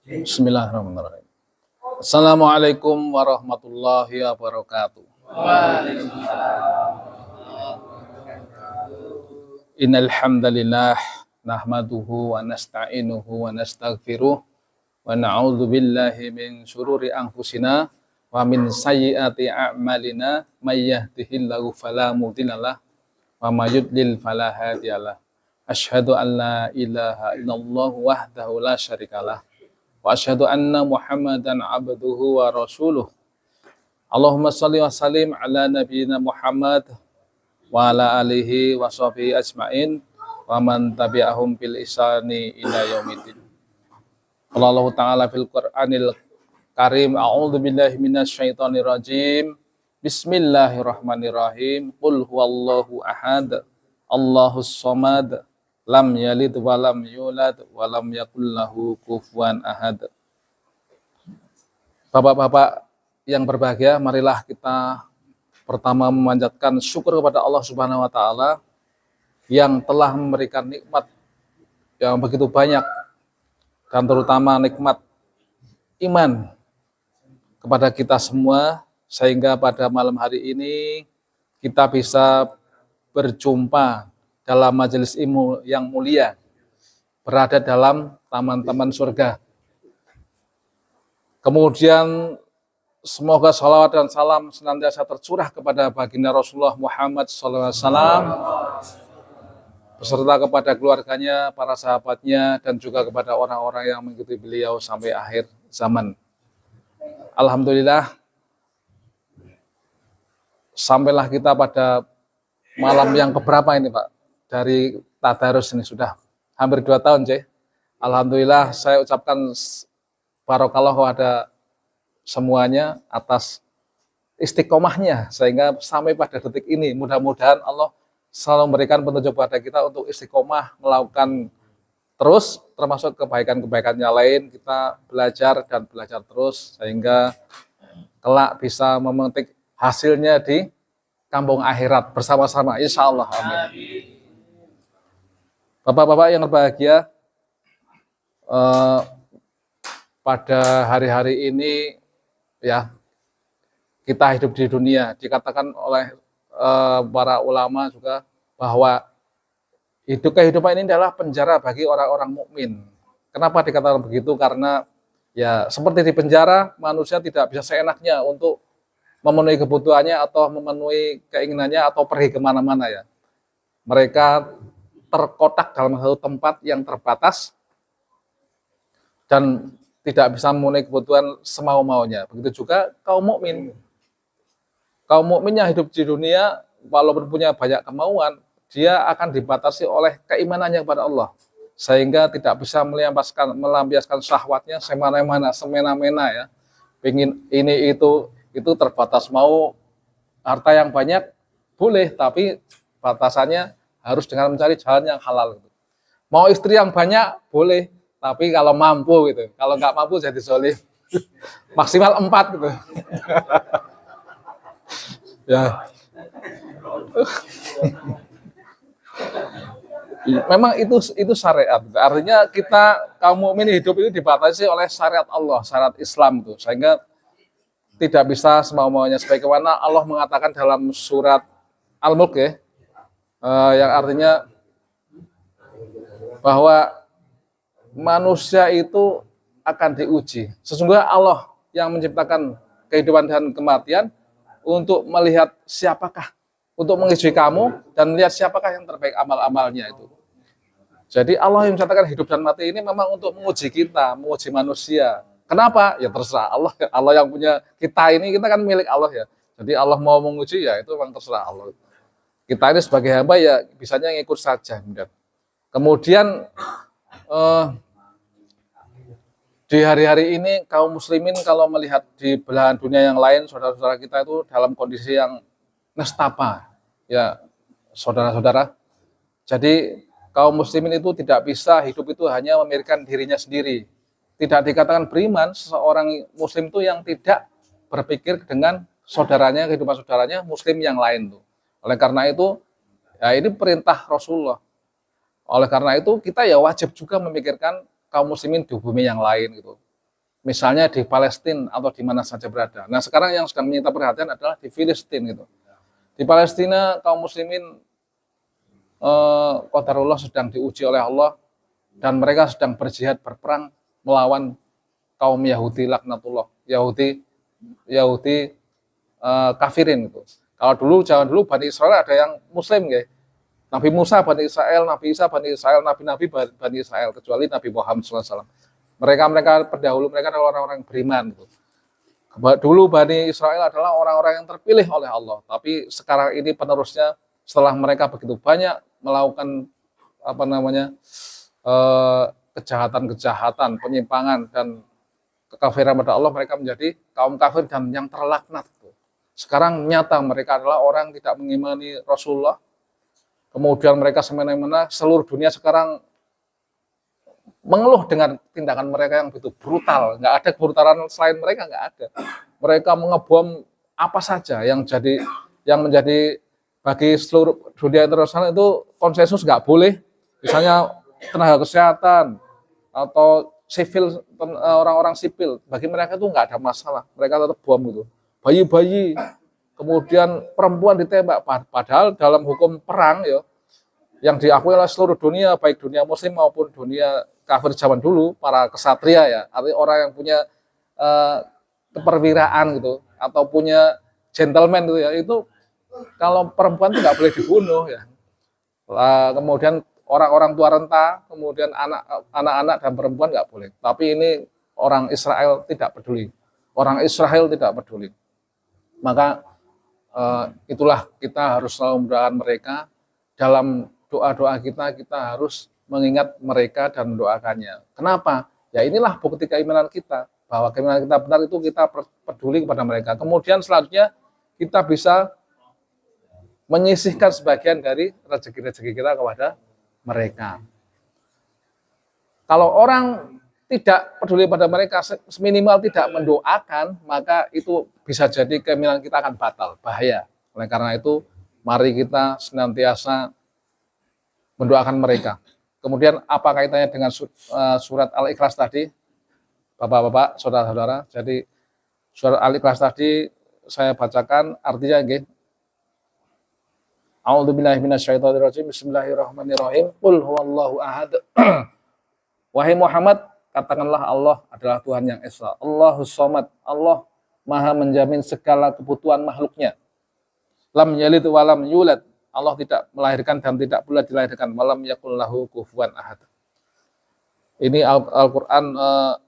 Bismillahirrahmanirrahim. Assalamualaikum warahmatullahi wabarakatuh. Innal hamdalillah nahmaduhu wa nasta'inuhu wa nastaghfiruh wa na'udzu billahi min syururi anfusina wa min sayyiati a'malina may yahdihillahu fala mudhillalah wa may yudlil fala hadiyalah. Asyhadu an la ilaha illallah wahdahu la syarikalah wa asyhadu anna Muhammadan abduhu wa rasuluh. Allahumma shalli wa sallim ala nabiyyina Muhammad wa ala alihi wa sahbihi ajmain wa man tabi'ahum bil ihsani ila yaumiddin. Allah Ta'ala fil Qur'anil Karim, a'udzu billahi minasyaitonir rajim. Bismillahirrahmanirrahim. Qul huwallahu ahad, Allahus samad, lam yalid wa lam yulad wa lam yakul lahu kufuwan ahad. Bapak-bapak yang berbahagia, marilah kita pertama memanjatkan syukur kepada Allah Subhanahu wa taala yang telah memberikan nikmat yang begitu banyak dan terutama nikmat iman kepada kita semua, sehingga pada malam hari ini kita bisa berjumpa dalam majelis ilmu yang mulia, berada dalam taman-taman surga. Kemudian semoga salawat dan salam senantiasa tercurah kepada baginda Rasulullah Muhammad SAW beserta kepada keluarganya, para sahabatnya, dan juga kepada orang-orang yang mengikuti beliau sampai akhir zaman. Alhamdulillah, sampailah kita pada malam yang keberapa ini Pak? Dari tadarus ini sudah hampir 2 tahun, Cek. Alhamdulillah, saya ucapkan barokallah kepada semuanya atas istiqomahnya sehingga sampai pada detik ini. Mudah-mudahan Allah selalu memberikan petunjuk pada kita untuk istiqomah melakukan terus, termasuk kebaikan-kebaikannya lain. Kita belajar dan belajar terus sehingga kelak bisa memetik hasilnya di kampung akhirat bersama-sama, insya Allah. Amin. Bapak-bapak yang berbahagia, pada hari-hari ini ya, kita hidup di dunia, dikatakan oleh para ulama juga bahwa kehidupan ini adalah penjara bagi orang-orang mukmin. Kenapa dikatakan begitu? Karena ya seperti di penjara, manusia tidak bisa seenaknya untuk memenuhi kebutuhannya atau memenuhi keinginannya atau pergi kemana-mana ya. Mereka terkotak dalam satu tempat yang terbatas dan tidak bisa memenuhi kebutuhan semau-maunya. Begitu juga kaum mukmin. Kaum mukmin yang hidup di dunia, walaupun punya banyak kemauan, dia akan dibatasi oleh keimanannya kepada Allah, sehingga tidak bisa melampiaskan syahwatnya semena-mena ya. Pengen ini itu terbatas. Mau harta yang banyak boleh, tapi batasannya harus dengan mencari jalan yang halal. Mau istri yang banyak boleh, tapi kalau mampu gitu. Kalau nggak mampu jadi zolim. Maksimal 4 gitu. Ya. Memang itu syariat. Artinya kita kaum mukmin hidup ini dibatasi oleh syariat Allah, syariat Islam itu. Sehingga tidak bisa semau-maunya, sebagaimana Allah mengatakan dalam surat Al-Mulk ya, yang artinya bahwa manusia itu akan diuji. Sesungguhnya Allah yang menciptakan kehidupan dan kematian untuk melihat siapakah, untuk menguji kamu dan melihat siapakah yang terbaik amal-amalnya itu. Jadi Allah yang menciptakan hidup dan mati ini memang untuk menguji kita, menguji manusia. Kenapa? Ya terserah Allah. Allah yang punya kita ini, kita kan milik Allah ya. Jadi Allah mau menguji ya itu memang terserah Allah. Kita ini sebagai hamba ya bisanya ngikut saja. Kemudian di hari-hari ini kaum muslimin kalau melihat di belahan dunia yang lain, saudara-saudara kita itu dalam kondisi yang nestapa ya saudara-saudara. Jadi kaum muslimin itu tidak bisa hidup itu hanya memikirkan dirinya sendiri. Tidak dikatakan beriman seseorang muslim itu yang tidak berpikir dengan saudaranya, kehidupan saudaranya muslim yang lain tuh. Oleh karena itu ya ini perintah Rasulullah. Oleh karena itu kita ya wajib juga memikirkan kaum muslimin di bumi yang lain gitu. Misalnya di Palestina atau di mana saja berada. Nah, sekarang yang sedang menyita perhatian adalah di Filistin gitu. Di Palestina kaum muslimin qadarullah sedang diuji oleh Allah dan mereka sedang berjihad berperang melawan kaum Yahudi laknatullah. Yahudi kafirin gitu. Kalau dulu zaman dulu Bani Israel ada yang muslim ya. Nabi Musa Bani Israel, Nabi Isa Bani Israel, nabi-nabi Bani Israel kecuali Nabi Muhammad SAW. Mereka pendahulu mereka adalah orang-orang beriman gitu. Dulu Bani Israel adalah orang-orang yang terpilih oleh Allah, tapi sekarang ini penerusnya setelah mereka begitu banyak melakukan kejahatan-kejahatan, penyimpangan dan kekafiran pada Allah, mereka menjadi kaum kafir dan yang terlaknat. Sekarang nyata mereka adalah orang tidak mengimani Rasulullah. Kemudian mereka semena-mena seluruh dunia sekarang mengeluh dengan tindakan mereka yang begitu brutal. Nggak ada kebrutalan selain mereka, nggak ada. Mereka mengebom apa saja yang menjadi bagi seluruh dunia internasional itu konsensus nggak boleh. Misalnya tenaga kesehatan atau sipil, orang-orang sipil, bagi mereka itu nggak ada masalah. Mereka tetap bom itu. Bayi-bayi, kemudian perempuan ditembak. Padahal dalam hukum perang ya, yang diakui oleh seluruh dunia, baik dunia muslim maupun dunia kafir zaman dulu, para kesatria ya, artinya orang yang punya keperwiraan gitu, atau punya gentleman gitu ya, itu kalau perempuan itu nggak boleh dibunuh ya. Kemudian orang-orang tua renta, kemudian anak-anak dan perempuan nggak boleh. Tapi ini orang Israel tidak peduli. Orang Israel tidak peduli. Maka itulah kita harus selalu mendoakan mereka. Dalam doa-doa kita harus mengingat mereka dan mendoakannya. Kenapa? Ya inilah bukti keimanan kita, bahwa keimanan kita benar itu kita peduli kepada mereka. Kemudian selanjutnya kita bisa menyisihkan sebagian dari rezeki-rezeki kita kepada mereka. Kalau orang tidak peduli pada mereka, seminimal tidak mendoakan, maka itu bisa jadi keimanan kita akan batal, bahaya. Oleh karena itu, mari kita senantiasa mendoakan mereka. Kemudian apa kaitannya dengan surat Al-Ikhlas tadi? Bapak-bapak, saudara-saudara. Jadi surat Al-Ikhlas tadi saya bacakan artinya nggih. A'udzubillahi minasyaitonirrajim. Bismillahirrahmanirrahim. Qul huwallahu ahad. Wahai Muhammad, katakanlah Allah adalah Tuhan yang esa. Allahus Shomad. Allah Maha menjamin segala kebutuhan makhluknya. Lam yalid wa lam yulad. Allah tidak melahirkan dan tidak pula dilahirkan. Walam yakul lahu kufuwan ahad. Ini Al-Quran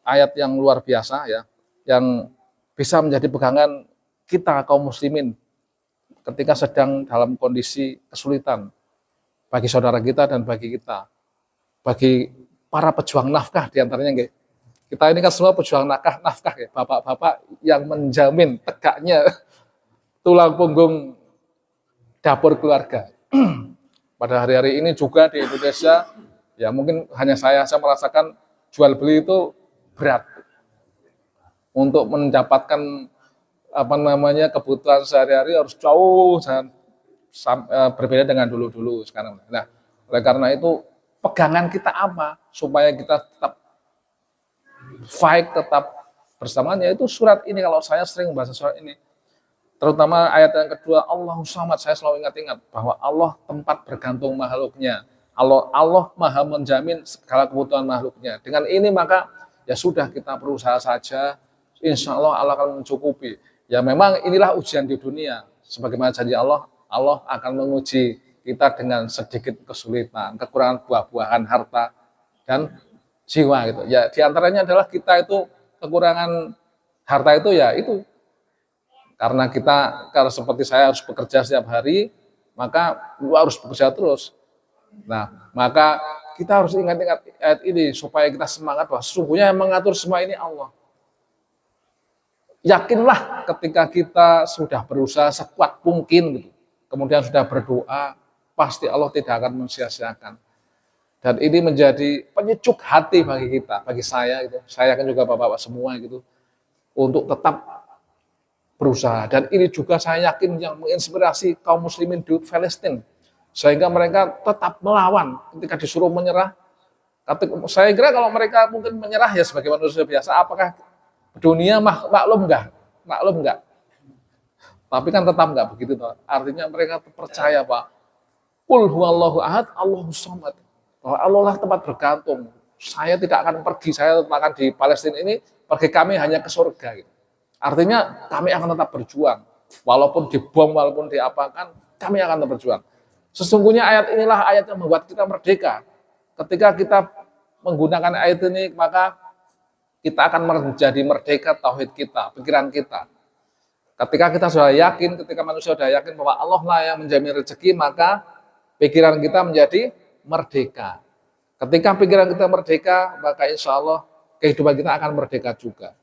ayat yang luar biasa ya, yang bisa menjadi pegangan kita kaum muslimin ketika sedang dalam kondisi kesulitan bagi saudara kita dan bagi kita, bagi para pejuang nafkah diantaranya. Kita ini kan semua pejuang nafkah ya, bapak-bapak yang menjamin tegaknya tulang punggung dapur keluarga. Pada hari-hari ini juga di Indonesia, ya mungkin hanya saya merasakan jual beli itu berat untuk mendapatkan kebutuhan sehari-hari harus jauh berbeda dengan dulu sekarang. Nah, oleh karena itu pegangan kita apa supaya kita tetap fight, tetap bersamaan, yaitu surat ini. Kalau saya sering membaca surat ini, terutama ayat yang kedua, Allahus Shomad, saya selalu ingat-ingat bahwa Allah tempat bergantung makhluknya. Allah Maha menjamin segala kebutuhan makhluknya. Dengan ini maka ya sudah, kita berusaha saja, insya Allah Allah akan mencukupi. Ya memang inilah ujian di dunia. Sebagaimana janji Allah, Allah akan menguji kita dengan sedikit kesulitan, kekurangan buah-buahan, harta, dan jiwa gitu. Ya diantaranya adalah kita itu kekurangan harta itu ya itu. Karena kalau seperti saya harus bekerja setiap hari, maka harus bekerja terus. Nah, maka kita harus ingat-ingat ayat ini supaya kita semangat bahwa sesungguhnya yang mengatur semua ini Allah. Yakinlah ketika kita sudah berusaha sekuat mungkin gitu, kemudian sudah berdoa, pasti Allah tidak akan mensia-siakan. Dan ini menjadi penyejuk hati bagi kita, bagi saya gitu. Saya kan juga bapak-bapak semua gitu, untuk tetap berusaha. Dan ini juga saya yakin yang menginspirasi kaum muslimin di Palestina, sehingga mereka tetap melawan ketika disuruh menyerah. Saya kira kalau mereka mungkin menyerah ya sebagai manusia biasa, apakah Dunia maklum enggak? Maklum enggak? Tapi kan tetap enggak begitu toh. Artinya mereka percaya Pak. Qul huwallahu ahad, Allahus samad. Bahwa Allah lah tempat bergantung. Saya tidak akan pergi, saya akan di Palestina ini, pergi kami hanya ke surga. Gitu. Artinya kami akan tetap berjuang. Walaupun dibom, walaupun diapakan, kami akan tetap berjuang. Sesungguhnya ayat inilah ayat yang membuat kita merdeka. Ketika kita menggunakan ayat ini, maka kita akan menjadi merdeka tauhid kita, pikiran kita. Ketika kita sudah yakin, ketika manusia sudah yakin bahwa Allah lah yang menjamin rezeki, maka pikiran kita menjadi merdeka. Ketika pikiran kita merdeka, maka insya Allah kehidupan kita akan merdeka juga.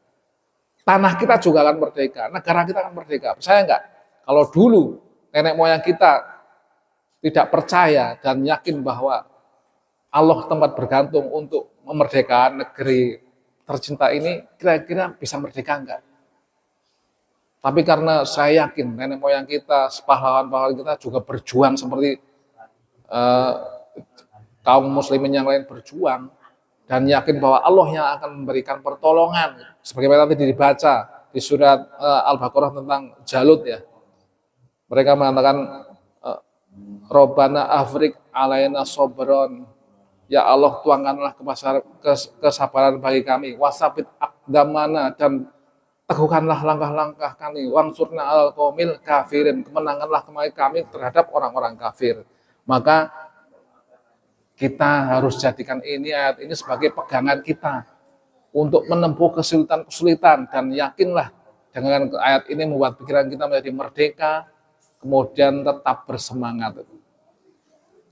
Tanah kita juga akan merdeka, negara kita akan merdeka. Percaya enggak? Kalau dulu nenek moyang kita tidak percaya dan yakin bahwa Allah tempat bergantung untuk memerdekakan negeri tercinta ini, kira-kira bisa merdeka enggak? Tapi karena saya yakin nenek moyang kita, pahlawan-pahlawan kita juga berjuang seperti kaum muslimin yang lain berjuang, dan yakin bahwa Allah yang akan memberikan pertolongan. Sebagaimana tadi dibaca di surat Al-Baqarah tentang Jalut ya. Mereka mengatakan Robbana afrik alaina sobron. Ya Allah, tuangkanlah kesabaran bagi kami. Wasabit akdamana, dan teguhkanlah langkah-langkah kami. Wangsurna al qaumil kafirin, kemenanganlah kami terhadap orang-orang kafir. Maka kita harus jadikan ini ayat ini sebagai pegangan kita untuk menempuh kesulitan-kesulitan, dan yakinlah dengan ayat ini membuat pikiran kita menjadi merdeka, kemudian tetap bersemangat.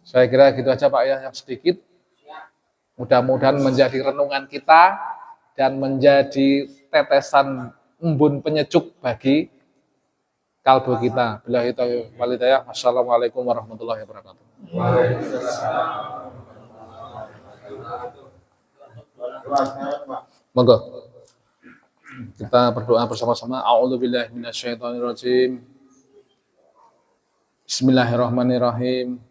Saya kira gitu aja Pak ya, yang sedikit. Mudah-mudahan menjadi renungan kita dan menjadi tetesan embun penyejuk bagi kalbu kita. Billahi taufiq wal hidayah. Wassalamualaikum warahmatullahi wabarakatuh. Monggo. Kita berdoa bersama-sama. A'udzubillahi minasyaitonirrajim. Bismillahirrahmanirrahim.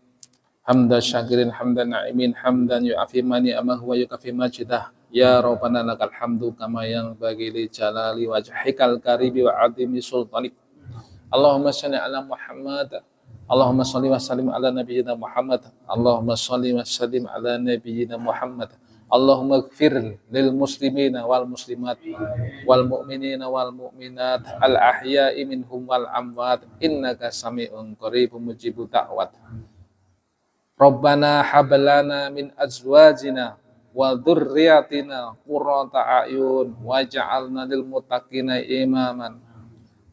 Hamdan syakirin, hamdan na'imin, hamdan yu'afi mani amahu wa yukafi majidah. Ya Rabbana lakal hamdu kama yang bagi li jalali wajhikal karibi wa adimi sultanik. Allahumma salli ala Muhammad. Allahumma salli wa sallim ala nabiyyina Muhammad. Allahumma salli wa sallim ala nabiyyina Muhammad. Allahumma gfir lil muslimina wal muslimat wal mu'minina wal mu'minat al ahya'i minhum wal amwat innaka sami'un qaribun mujibud da'wat. Rabbana hablana min azwajina wa dzurriyyatina qurrata a'yun waj'alna lil muttaqina imaman.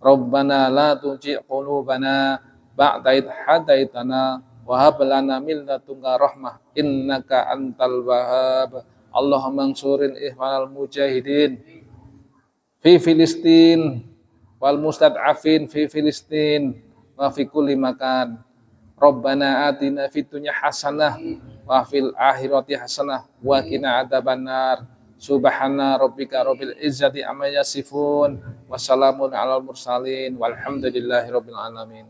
Rabbana la tuzigh qulubana ba'da idh hadaitana wa hab lana min ladunka rahmah innaka antal wahhab. Allahumma ansuril ihwanal mujahidin fi Filistin wal mustad'afin fi Filistin wa fi kulli makan. Rabbana atina fid dunya hasanah wa fil akhirati hasanah wa qina adzabannar. Subhana rabbika rabbil izzati amma yasifun wa salamun alal mursalin walhamdulillahi rabbil alamin.